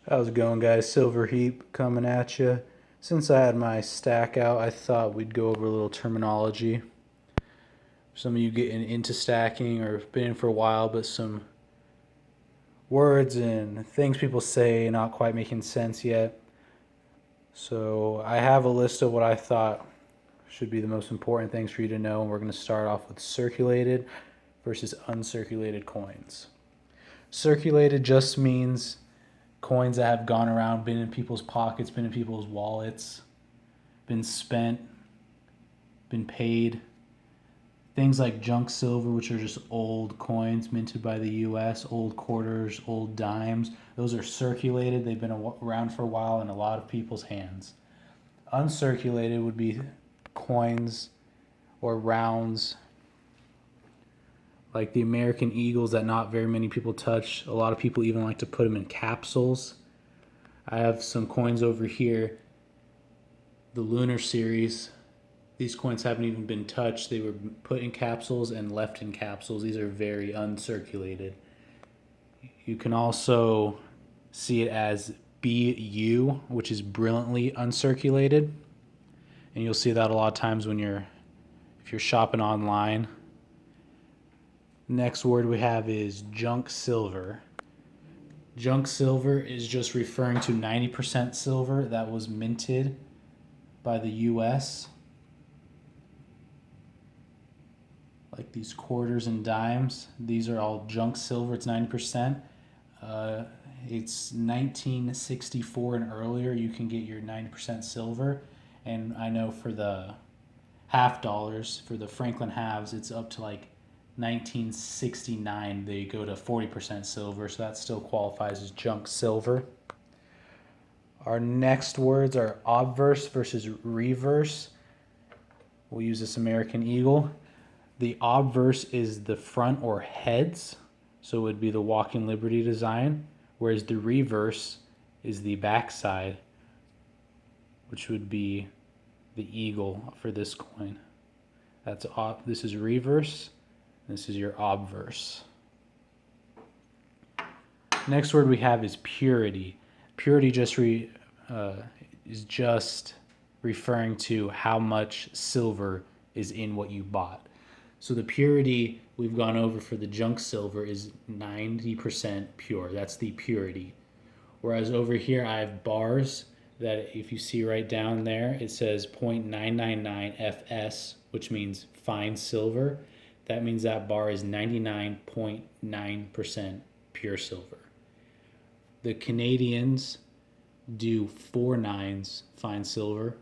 How's it going, guys? Silver Heap coming at you. Since I had my stack out, I thought we'd go over a little terminology. Some of you getting into stacking or been in for a while, but some words and things people say not quite making sense yet. So I have a list of what I thought should be the most important things for you to know, and we're going to start off with circulated versus uncirculated coins. Circulated just means coins that have gone around, been in people's pockets, been in people's wallets, been spent, been paid. Things like junk silver, which are just old coins minted by the US, old quarters, old dimes, those are circulated. They've been around for a while in a lot of people's hands. Uncirculated would be coins or rounds like the American Eagles that not very many people touch. A lot of people even like to put them in capsules. I have some coins over here, the Lunar Series. These coins haven't even been touched. They were put in capsules and left in capsules. These are very uncirculated. You can also see it as BU, which is brilliantly uncirculated. And you'll see that a lot of times when if you're shopping online. Next word we have is junk silver. Junk silver is just referring to 90% silver that was minted by the US. Like these quarters and dimes, these are all junk silver. It's 90%. It's 1964 and earlier you can get your 90% silver. And I know for the half dollars, for the Franklin halves, it's up to like 1969 they go to 40% silver, so that still qualifies as junk silver. Our next words are obverse versus reverse. We'll use this American Eagle. The obverse is the front or heads, so it would be the Walking Liberty design, whereas the reverse is the backside, which would be the eagle for this coin. This is reverse. This is your obverse. Next word we have is purity. Purity is just referring to how much silver is in what you bought. So the purity we've gone over for the junk silver is 90% pure. That's the purity. Whereas over here I have bars that if you see right down there, it says 0.999 FS, which means fine silver. That means that bar is 99.9% pure silver. The Canadians do 4 nines fine silver,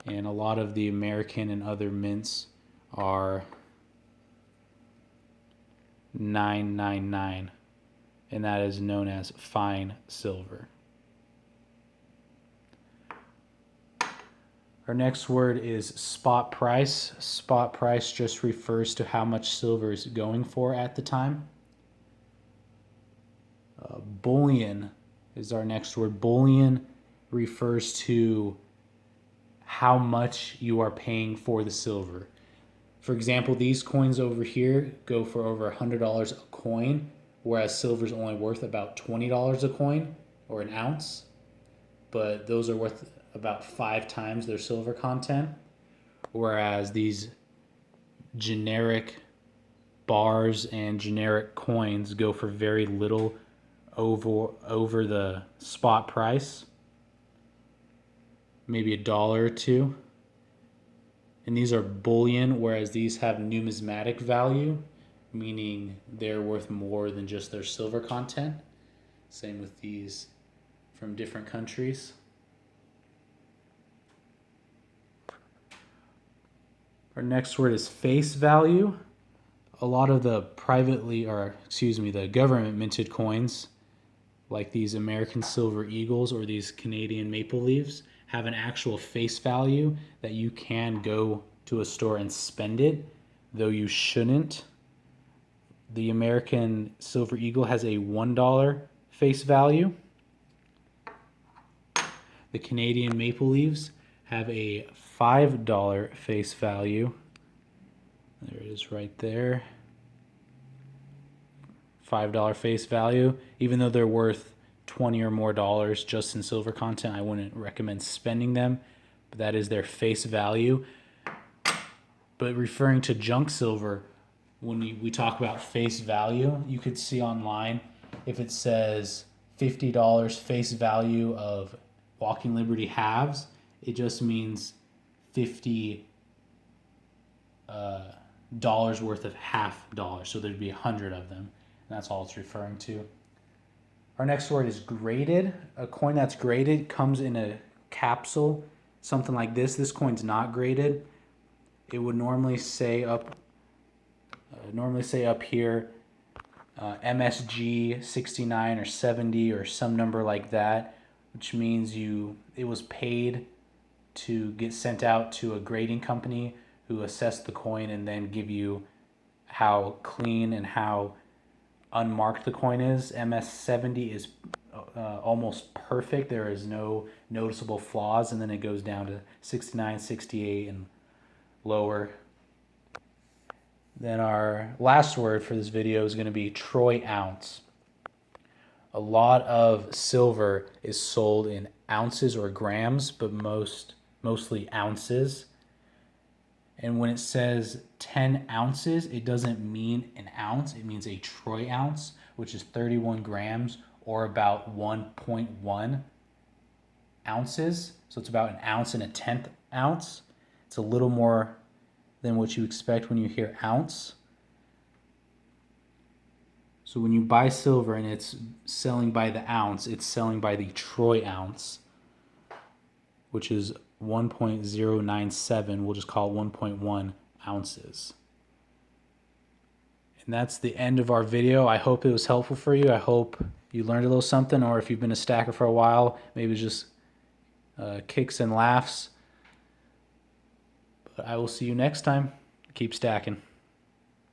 and a lot of the American and other mints are 999, and that is known as fine silver. Our next word is spot price. Spot price just refers to how much silver is going for at the time. Bullion is our next word. Bullion refers to how much you are paying for the silver. For example, these coins over here go for over $100 a coin, whereas silver is only worth about $20 a coin or an ounce. But those are worth about 5 times their silver content, whereas these generic bars and generic coins go for very little over the spot price, maybe $1 or $2. And these are bullion, whereas these have numismatic value, meaning they're worth more than just their silver content. Same with these from different countries. Our next word is face value. A lot of the the government minted coins, like these American Silver Eagles or these Canadian Maple Leaves, have an actual face value that you can go to a store and spend it, though you shouldn't. The American Silver Eagle has a $1 face value. The Canadian Maple Leaves have a $5 face value. There it is right there. $5 face value, even though they're worth $20 or more just in silver content, I wouldn't recommend spending them, but that is their face value. But referring to junk silver, when we talk about face value, you could see online if it says $50 face value of Walking Liberty halves, it just means $50 dollars worth of half dollars. So there'd be 100 of them. And that's all it's referring to. Our next word is graded. A coin that's graded comes in a capsule, something like this. This coin's not graded. It would normally say up here MSG 69 or 70 or some number like that, which means it was paid to get sent out to a grading company who assess the coin and then give you how clean and how unmarked the coin is. MS70 is almost perfect. There is no noticeable flaws, and then it goes down to 69, 68, and lower. Then our last word for this video is going to be troy ounce. A lot of silver is sold in ounces or grams, but mostly ounces. And when it says 10 ounces, it doesn't mean an ounce. It means a troy ounce, which is 31 grams or about 1.1 ounces. So it's about an ounce and a tenth ounce. It's a little more than what you expect when you hear ounce. So when you buy silver and it's selling by the ounce, it's selling by the troy ounce, which is 1.097. We'll just call it 1.1 ounces. And that's the end of our video. I hope it was helpful for you. I hope you learned a little something, or if you've been a stacker for a while, maybe just kicks and laughs. But I will see you next time. Keep stacking.